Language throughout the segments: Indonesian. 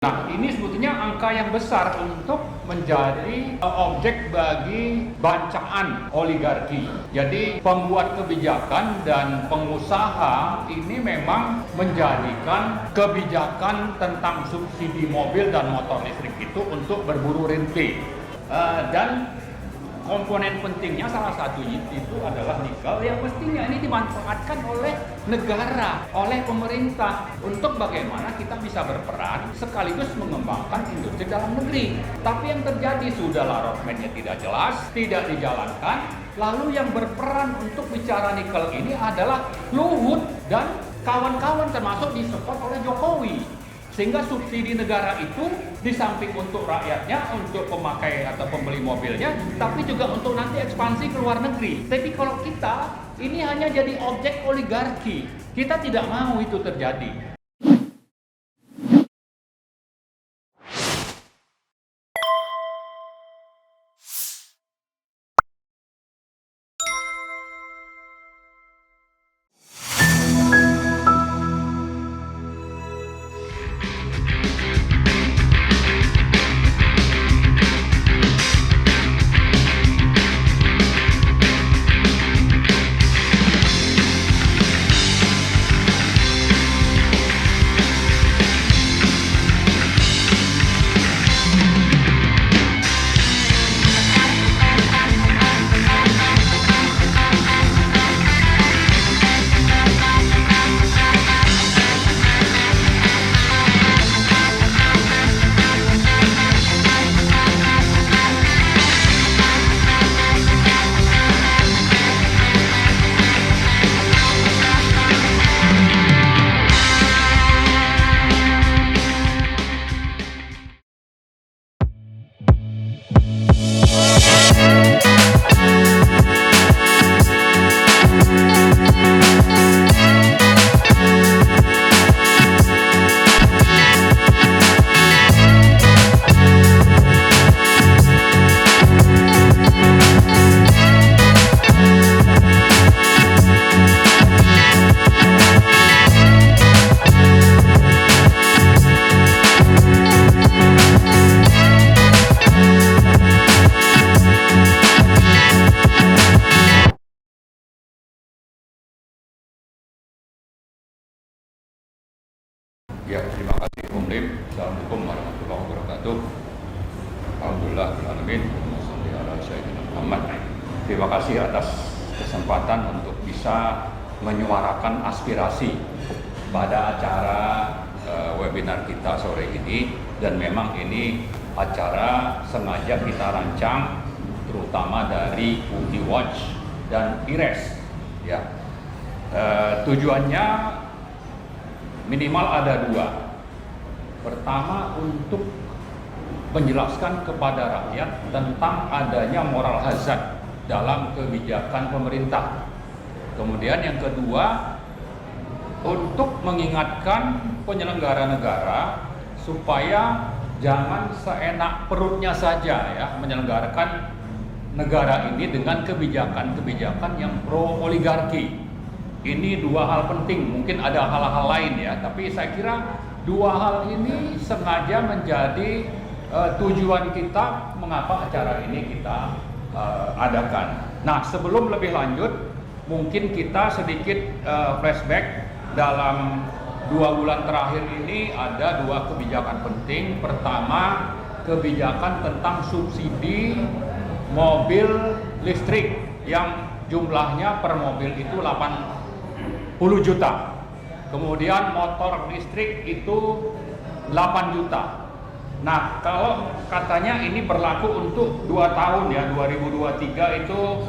Nah, ini sebetulnya angka yang besar untuk menjadi objek bagi bancaan oligarki. Jadi, pembuat kebijakan dan pengusaha ini memang menjadikan kebijakan tentang subsidi mobil dan motor listrik itu untuk berburu rente. Dan komponen pentingnya salah satunya itu adalah nikel yang mestinya ini dimanfaatkan oleh negara, oleh pemerintah untuk bagaimana kita bisa berperan sekaligus mengembangkan industri dalam negeri. Tapi yang terjadi sudahlah roadmap-nya tidak jelas, tidak dijalankan. Lalu yang berperan untuk bicara nikel ini adalah Luhut dan kawan-kawan termasuk disupport oleh Jokowi. Sehingga subsidi negara itu di samping untuk rakyatnya, untuk pemakai atau pembeli mobilnya, tapi juga untuk nanti ekspansi ke luar negeri. Tapi kalau kita, ini hanya jadi objek oligarki. Kita tidak mau itu terjadi. Ya, terima kasih Om Lim. Assalamualaikum warahmatullahi wabarakatuh. Alhamdulillah, alamin. Terima kasih atas kesempatan untuk bisa menyuarakan aspirasi pada acara webinar kita sore ini. Dan memang ini acara sengaja kita rancang terutama dari UTI Watch dan IRES. Ya, tujuannya minimal ada dua. Pertama, untuk menjelaskan kepada rakyat tentang adanya moral hazard dalam kebijakan pemerintah. Kemudian yang kedua, untuk mengingatkan penyelenggara negara supaya jangan seenak perutnya saja ya menyelenggarakan negara ini dengan kebijakan-kebijakan yang pro oligarki. Ini dua hal penting, mungkin ada hal-hal lain ya, tapi saya kira dua hal ini sengaja menjadi tujuan kita mengapa acara ini kita adakan. Nah, sebelum lebih lanjut, mungkin kita sedikit flashback. Dalam 2 bulan terakhir ini ada 2 kebijakan penting. Pertama, kebijakan tentang subsidi mobil listrik yang jumlahnya per mobil itu 10 juta. Kemudian motor listrik itu 8 juta. Nah, kalau katanya ini berlaku untuk 2 tahun ya, 2023 itu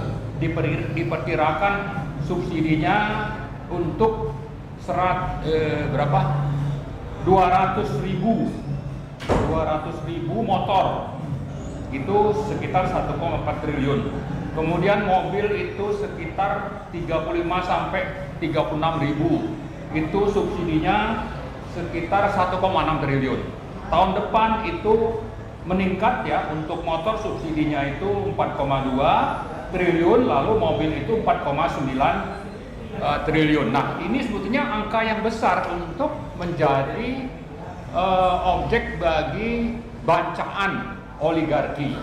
diperkirakan subsidinya untuk 200.000 motor. Itu sekitar 1,4 triliun. Kemudian mobil itu sekitar 35 sampai 36.000. Itu subsidinya sekitar 1,6 triliun. Tahun depan itu meningkat ya, untuk motor subsidinya itu 4,2 triliun, lalu mobil itu 4,9 triliun. Nah, ini sebetulnya angka yang besar untuk menjadi objek bagi bancaan oligarki.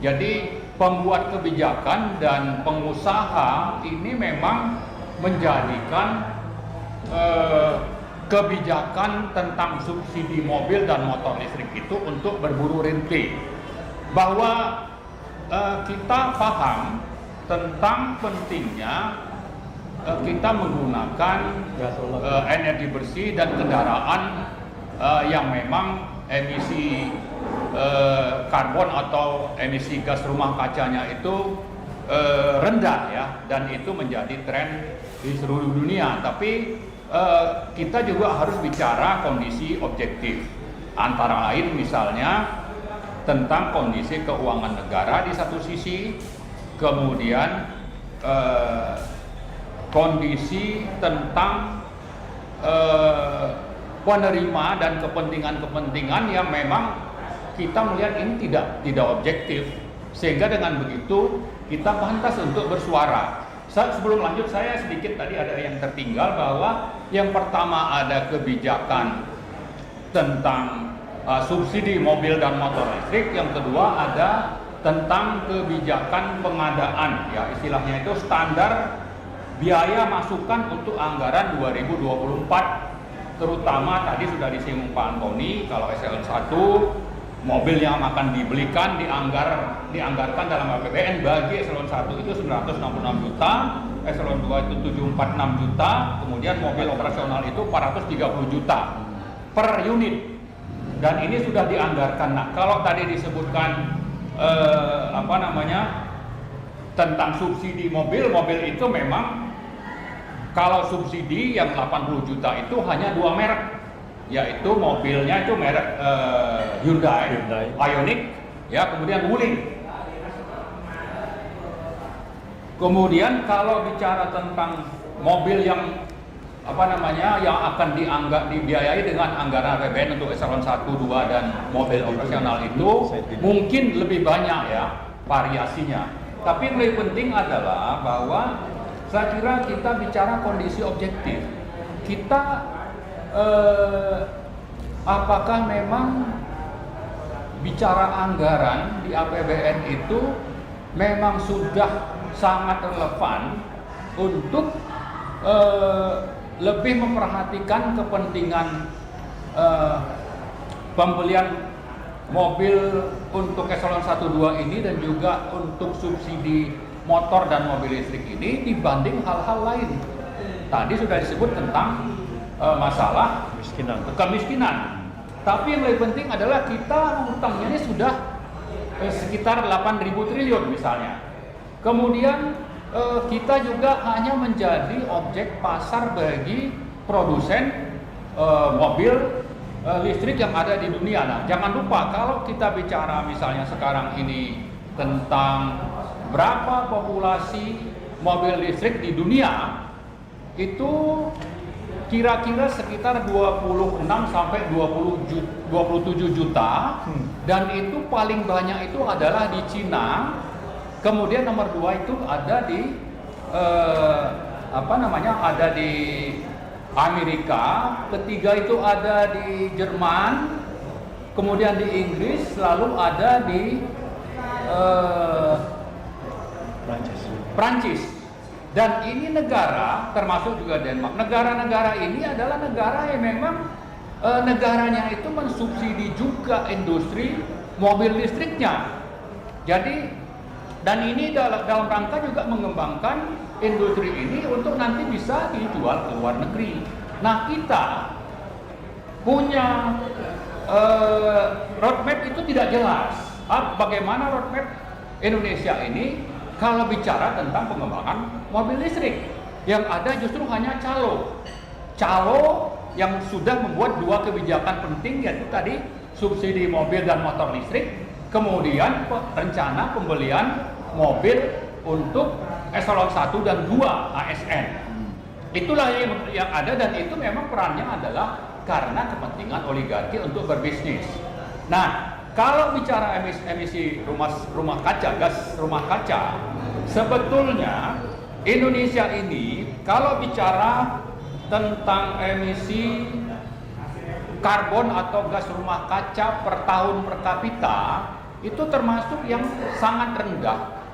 Jadi pembuat kebijakan dan pengusaha ini memang menjadikan kebijakan tentang subsidi mobil dan motor listrik itu untuk berburu rente. Bahwa kita paham tentang pentingnya kita menggunakan energi bersih dan kendaraan yang memang emisi karbon atau emisi gas rumah kacanya itu rendah ya, dan itu menjadi tren di seluruh dunia. Tapi kita juga harus bicara kondisi objektif, antara lain misalnya tentang kondisi keuangan negara di satu sisi, kemudian kondisi tentang penerima dan kepentingan-kepentingan yang memang kita melihat ini tidak objektif, sehingga dengan begitu kita pantas untuk bersuara. Sebelum lanjut, saya sedikit tadi ada yang tertinggal, bahwa yang pertama ada kebijakan tentang subsidi mobil dan motor listrik, yang kedua ada tentang kebijakan pengadaan, ya istilahnya itu standar biaya masukan untuk anggaran 2024, terutama tadi sudah disinggung Pak Antoni, kalau eselon 1 mobil yang akan dibelikan dianggarkan dalam APBN bagi eselon 1 itu 966 juta, eselon 2 itu 746 juta, kemudian mobil operasional itu 430 juta per unit, dan ini sudah dianggarkan. Nah, kalau tadi disebutkan tentang subsidi mobil itu memang kalau subsidi yang 80 juta itu hanya 2 merek, yaitu mobilnya itu merek Hyundai Ioniq, ya, kemudian Wuling. Kemudian kalau bicara tentang mobil yang yang akan dibiayai dengan anggaran APBN untuk eselon 1, 2 dan mobil operasional itu mungkin lebih banyak ya variasinya. Tapi yang lebih penting adalah bahwa saya kira kita bicara kondisi objektif. Kita apakah memang bicara anggaran di APBN itu memang sudah sangat relevan untuk lebih memperhatikan kepentingan pembelian mobil untuk eselon 1, 2 ini dan juga untuk subsidi motor dan mobil listrik ini dibanding hal-hal lain. Tadi sudah disebut tentang masalah kemiskinan. Tapi yang lebih penting adalah kita utangnya ini sudah sekitar 8.000 triliun misalnya. Kemudian kita juga hanya menjadi objek pasar bagi produsen mobil listrik yang ada di dunia. Nah, jangan lupa kalau kita bicara misalnya sekarang ini tentang berapa populasi mobil listrik di dunia, itu kira-kira sekitar 26 sampai 27 juta, dan itu paling banyak itu adalah di Cina. Kemudian nomor 2 itu ada di ada di Amerika, ketiga itu ada di Jerman, kemudian di Inggris, lalu ada di Prancis. Dan ini negara, termasuk juga Denmark. Negara-negara ini adalah negara yang memang negaranya itu mensubsidi juga industri mobil listriknya. Jadi, dan ini dalam rangka juga mengembangkan industri ini untuk nanti bisa dijual ke luar negeri. Nah, kita punya roadmap itu tidak jelas. Bagaimana roadmap Indonesia ini kalau bicara tentang pengembangan mobil listrik? Yang ada justru hanya calo yang sudah membuat 2 kebijakan penting, yaitu tadi subsidi mobil dan motor listrik, kemudian rencana pembelian mobil untuk eselon 1 dan 2 ASN. Itulah yang ada, dan itu memang perannya adalah karena kepentingan oligarki untuk berbisnis. Nah, kalau bicara emisi rumah kaca, gas rumah kaca, sebetulnya Indonesia ini kalau bicara tentang emisi karbon atau gas rumah kaca per tahun per kapita itu termasuk yang sangat rendah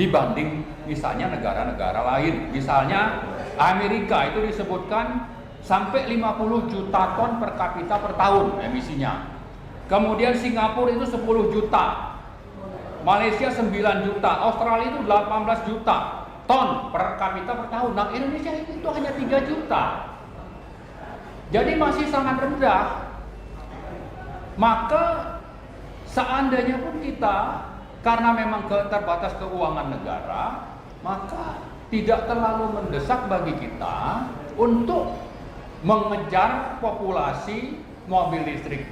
dibanding misalnya negara-negara lain. Misalnya Amerika itu disebutkan sampai 50 juta ton per kapita per tahun emisinya. Kemudian Singapura itu 10 juta, Malaysia 9 juta, Australia itu 18 juta ton per kapita per tahun. Nah, Indonesia itu hanya 3 juta. Jadi masih sangat rendah. Maka seandainya pun kita, karena memang terbatas keuangan negara, maka tidak terlalu mendesak bagi kita untuk mengejar populasi mobil listrik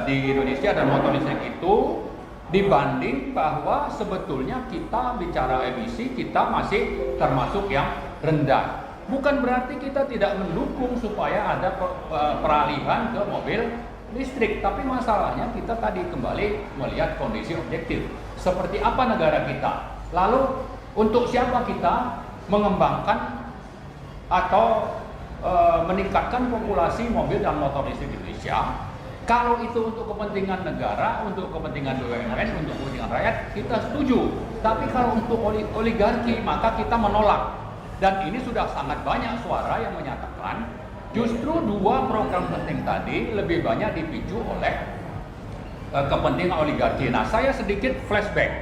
di Indonesia dan motor listrik itu, dibanding bahwa sebetulnya kita bicara emisi kita masih termasuk yang rendah. Bukan berarti kita tidak mendukung supaya ada peralihan ke mobil listrik, tapi masalahnya kita tadi kembali melihat kondisi objektif. Seperti apa negara kita? Lalu untuk siapa kita mengembangkan atau meningkatkan populasi mobil dan motor listrik di Indonesia? Kalau itu untuk kepentingan negara, untuk kepentingan BUMN, untuk kepentingan rakyat, kita setuju. Tapi kalau untuk oligarki, maka kita menolak. Dan ini sudah sangat banyak suara yang menyatakan justru dua program penting tadi lebih banyak dipicu oleh kepentingan oligarki. Nah, saya sedikit flashback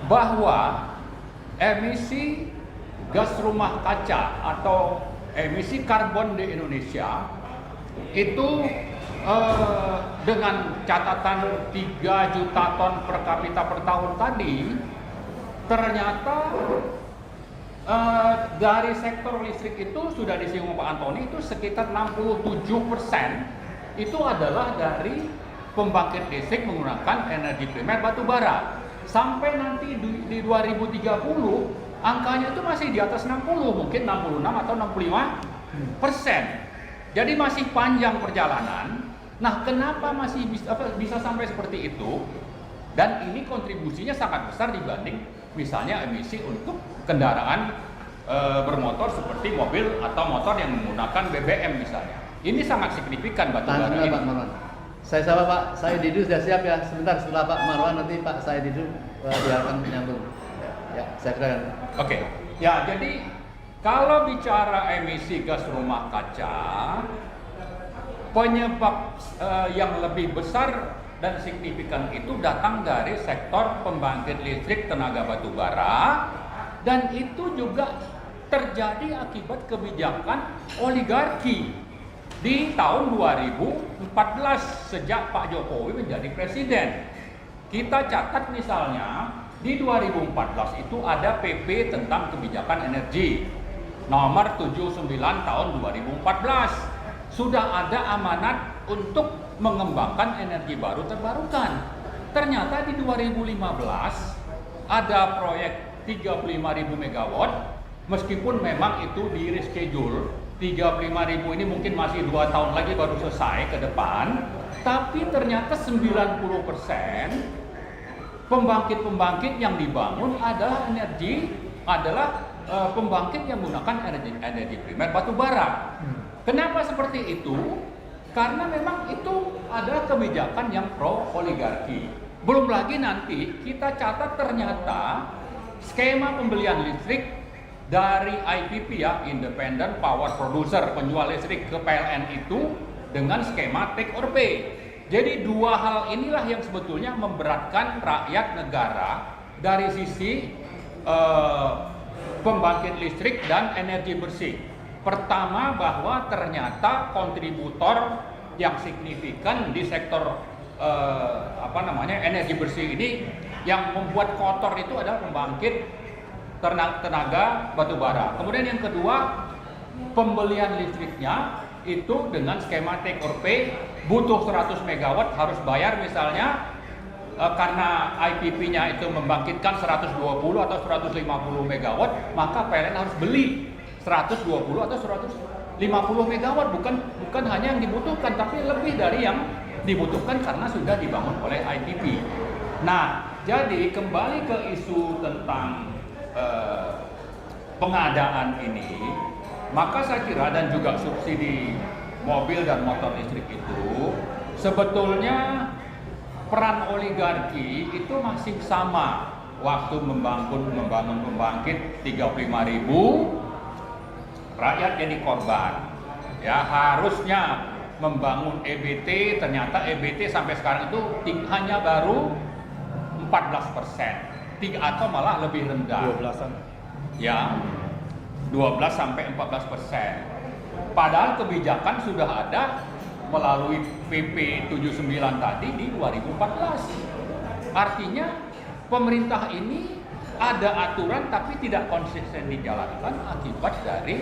bahwa emisi gas rumah kaca atau emisi karbon di Indonesia itu dengan catatan 3 juta ton per kapita per tahun tadi, ternyata dari sektor listrik itu sudah disinggung Pak Antoni, itu sekitar 67% itu adalah dari pembangkit listrik menggunakan energi primer batu bara. Sampai nanti di 2030 angkanya itu masih di atas 60, mungkin 66 atau 65%. Jadi masih panjang perjalanan. Nah, kenapa masih bisa sampai seperti itu? Dan ini kontribusinya sangat besar dibanding misalnya emisi untuk kendaraan bermotor seperti mobil atau motor yang menggunakan BBM misalnya. Ini sangat signifikan batu bara ini. Pak Marwan. Saya sapa Pak Said Didu sudah siap ya. Sebentar setelah Pak Marwan nanti Pak Said Didu biarkan menyambung. Ya, saya kira. Oke. Ya, jadi kalau bicara emisi gas rumah kaca, penyebab yang lebih besar dan signifikan itu datang dari sektor pembangkit listrik tenaga batu bara, dan itu juga terjadi akibat kebijakan oligarki di tahun 2014 sejak Pak Jokowi menjadi presiden. Kita catat misalnya di 2014 itu ada PP tentang kebijakan energi nomor 79 tahun 2014. Sudah ada amanat untuk mengembangkan energi baru terbarukan. Ternyata di 2015 ada proyek 35.000 megawatt, meskipun memang itu di reschedule 35.000 ini mungkin masih 2 tahun lagi baru selesai ke depan, tapi ternyata 90% pembangkit-pembangkit yang dibangun adalah pembangkit yang menggunakan energi primer batu bara. Kenapa seperti itu? Karena memang itu adalah kebijakan yang pro oligarki. Belum lagi nanti kita catat ternyata skema pembelian listrik dari IPP ya, Independent Power Producer, penjual listrik ke PLN itu dengan skema take or pay. Jadi dua hal inilah yang sebetulnya memberatkan rakyat negara dari sisi pembangkit listrik dan energi bersih. Pertama, bahwa ternyata kontributor yang signifikan di sektor energi bersih ini yang membuat kotor itu adalah pembangkit tenaga batu bara. Kemudian yang kedua, pembelian listriknya itu dengan skema take or pay, butuh 100 megawatt harus bayar misalnya karena IPP-nya itu membangkitkan 120 atau 150 megawatt, maka PLN harus beli 120 atau 150 megawatt, bukan hanya yang dibutuhkan, tapi lebih dari yang dibutuhkan karena sudah dibangun oleh IPP. Nah, jadi kembali ke isu tentang pengadaan ini, maka saya kira dan juga subsidi mobil dan motor listrik itu sebetulnya peran oligarki itu masih sama. Waktu membangun pembangkit 35.000, rakyat jadi korban. Ya, harusnya membangun EBT, ternyata EBT sampai sekarang itu hanya baru 14%, atau malah lebih rendah. 12-an. Ya, 12 sampai 14%. Padahal kebijakan sudah ada melalui PP 79 tadi di 2014. Artinya pemerintah ini ada aturan tapi tidak konsisten dijalankan akibat dari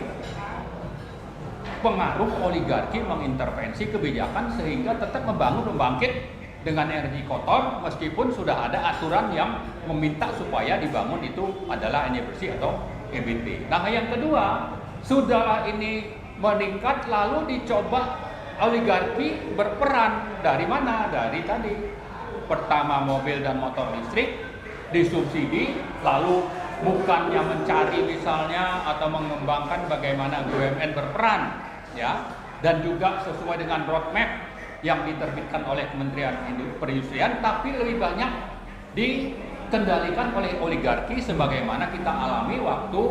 pengaruh oligarki mengintervensi kebijakan sehingga tetap membangun pembangkit dengan energi kotor meskipun sudah ada aturan yang meminta supaya dibangun itu adalah energi bersih atau EBT. Nah, yang kedua, sudah ini meningkat lalu dicoba oligarki berperan dari mana? Dari tadi pertama mobil dan motor listrik disubsidi, lalu bukannya mencari misalnya atau mengembangkan bagaimana BUMN berperan, ya, dan juga sesuai dengan roadmap yang diterbitkan oleh Kementerian Perindustrian, tapi lebih banyak dikendalikan oleh oligarki sebagaimana kita alami waktu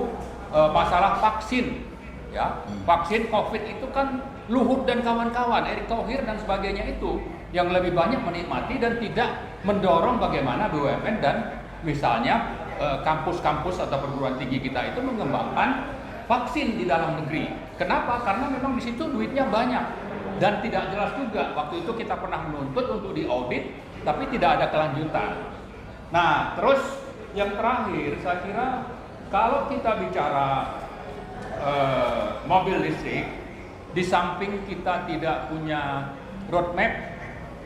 masalah vaksin. Ya, vaksin COVID itu kan Luhut dan kawan-kawan, Erick Thohir dan sebagainya itu yang lebih banyak menikmati dan tidak mendorong bagaimana BUMN dan misalnya kampus-kampus atau perguruan tinggi kita itu mengembangkan vaksin di dalam negeri. Kenapa? Karena memang di situ duitnya banyak dan tidak jelas juga. Waktu itu kita pernah menuntut untuk diaudit, tapi tidak ada kelanjutan. Nah, terus yang terakhir, saya kira kalau kita bicara mobil listrik, di samping kita tidak punya roadmap,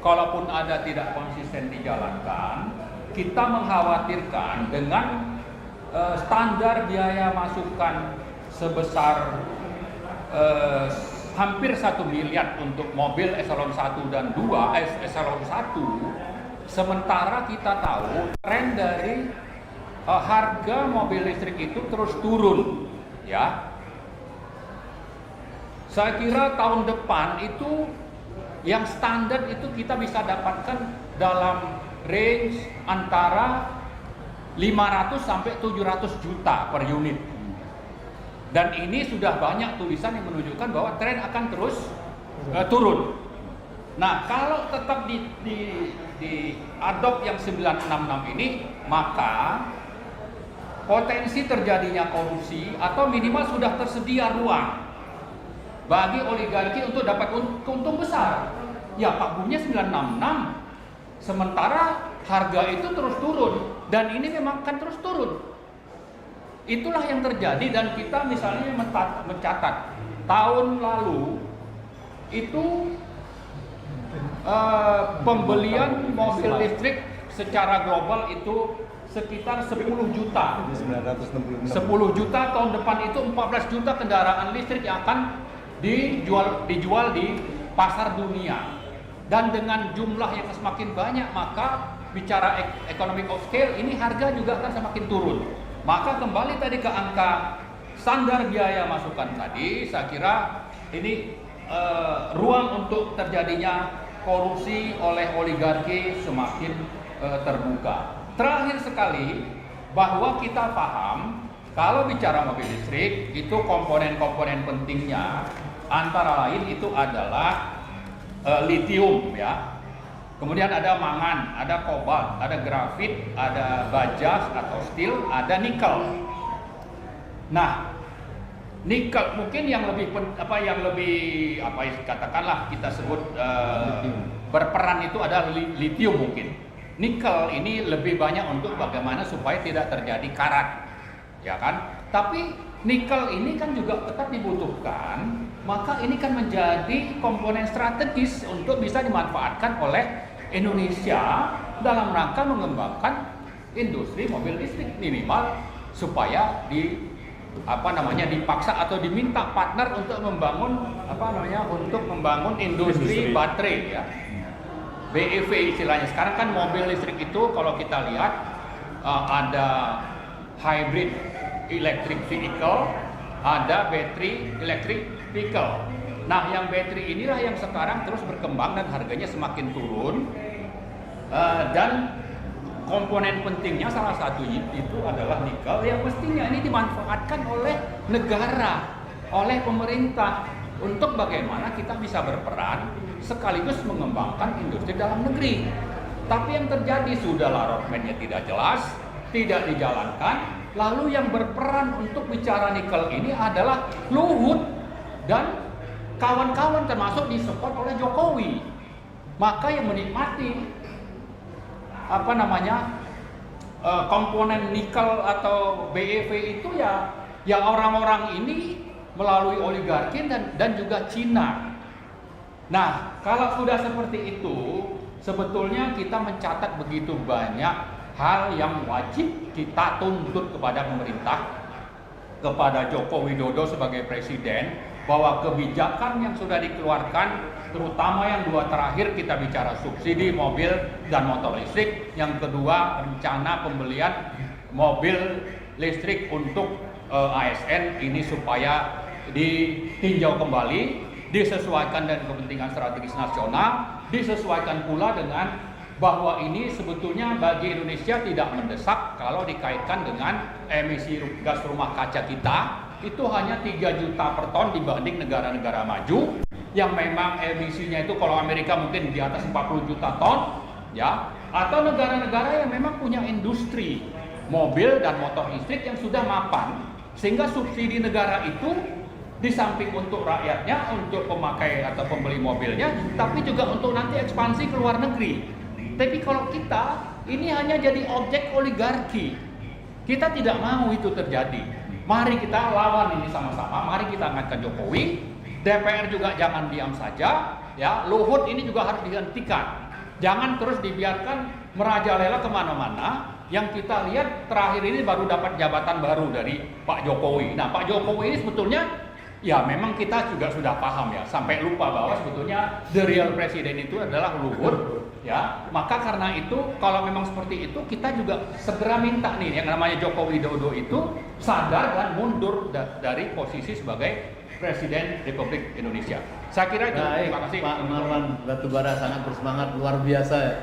kalaupun ada tidak konsisten dijalankan, kita mengkhawatirkan dengan standar biaya masukan sebesar hampir 1 miliar untuk mobil eselon 1 dan 2, eselon 1, sementara kita tahu tren dari harga mobil listrik itu terus turun, ya. Saya kira tahun depan itu yang standar itu kita bisa dapatkan dalam range antara 500 sampai 700 juta per unit. Dan ini sudah banyak tulisan yang menunjukkan bahwa tren akan terus turun. Nah, kalau tetap di adopt yang 966 ini, maka potensi terjadinya korupsi atau minimal sudah tersedia ruang bagi oligarki untuk dapat untung besar. Ya, Pak Bunya 966, sementara harga itu terus turun dan ini memang akan terus turun. Itulah yang terjadi dan kita misalnya mencatat tahun lalu itu pembelian mobil listrik secara global itu sekitar 10 juta. 966. 10 juta, tahun depan itu 14 juta kendaraan listrik yang akan dijual di pasar dunia. Dan dengan jumlah yang semakin banyak, maka bicara economic of scale, ini harga juga akan semakin turun. Maka kembali tadi ke angka standar biaya masukan tadi, saya kira ini ruang untuk terjadinya korupsi oleh oligarki semakin terbuka. Terakhir sekali, bahwa kita paham kalau bicara mobil listrik itu komponen-komponen pentingnya antara lain itu adalah litium, ya. Kemudian ada mangan, ada kobalt, ada grafit, ada baja atau steel, ada nikel. Nah, nikel mungkin yang lebih katakanlah kita sebut berperan itu adalah litium mungkin. Nikel ini lebih banyak untuk bagaimana supaya tidak terjadi karat, ya kan? Tapi nikel ini kan juga tetap dibutuhkan, maka ini kan menjadi komponen strategis untuk bisa dimanfaatkan oleh Indonesia dalam rangka mengembangkan industri mobil listrik minimal supaya dipaksa atau diminta partner untuk membangun industri baterai, ya. BEV istilahnya. Sekarang kan mobil listrik itu kalau kita lihat ada hybrid electric vehicle, ada battery electric vehicle. Nah, yang baterai inilah yang sekarang terus berkembang dan harganya semakin turun. Dan komponen pentingnya salah satunya itu adalah nikel yang mestinya ini dimanfaatkan oleh negara, oleh pemerintah untuk bagaimana kita bisa berperan sekaligus mengembangkan industri dalam negeri. Tapi yang terjadi sudahlah roadmap-nya tidak jelas, tidak dijalankan. Lalu yang berperan untuk bicara nikel ini adalah Luhut dan kawan-kawan termasuk disupport oleh Jokowi. Maka yang menikmati komponen nikel atau BEV itu ya orang-orang ini melalui oligarki dan juga Cina. Nah, kalau sudah seperti itu, sebetulnya kita mencatat begitu banyak hal yang wajib kita tuntut kepada pemerintah, kepada Joko Widodo sebagai presiden, bahwa kebijakan yang sudah dikeluarkan, terutama yang 2 terakhir kita bicara subsidi mobil dan motor listrik, yang kedua rencana pembelian mobil listrik untuk ASN ini supaya ditinjau kembali, disesuaikan dengan kepentingan strategis nasional, disesuaikan pula dengan bahwa ini sebetulnya bagi Indonesia tidak mendesak kalau dikaitkan dengan emisi gas rumah kaca kita. Itu hanya 3 juta per ton dibanding negara-negara maju yang memang emisinya itu kalau Amerika mungkin di atas 40 juta ton, ya, atau negara-negara yang memang punya industri mobil dan motor listrik yang sudah mapan, sehingga subsidi negara itu di samping untuk rakyatnya, untuk pemakai atau pembeli mobilnya, tapi juga untuk nanti ekspansi ke luar negeri. Tapi kalau kita ini hanya jadi objek oligarki, kita tidak mau itu terjadi. Mari kita lawan ini sama-sama, mari kita angkat Jokowi, DPR juga jangan diam saja, ya. Luhut ini juga harus dihentikan, jangan terus dibiarkan merajalela kemana-mana. Yang kita lihat terakhir ini baru dapat jabatan baru dari Pak Jokowi. Nah, Pak Jokowi ini sebetulnya ya memang kita juga sudah paham ya, sampai lupa bahwa sebetulnya the real presiden itu adalah Luhut, ya. Maka karena itu kalau memang seperti itu, kita juga segera minta nih yang namanya Joko Widodo itu sadar dan mundur dari posisi sebagai Presiden Republik Indonesia. Saya kira itu. Baik, Terima kasih Pak Marwan Batubara sangat bersemangat luar biasa ya.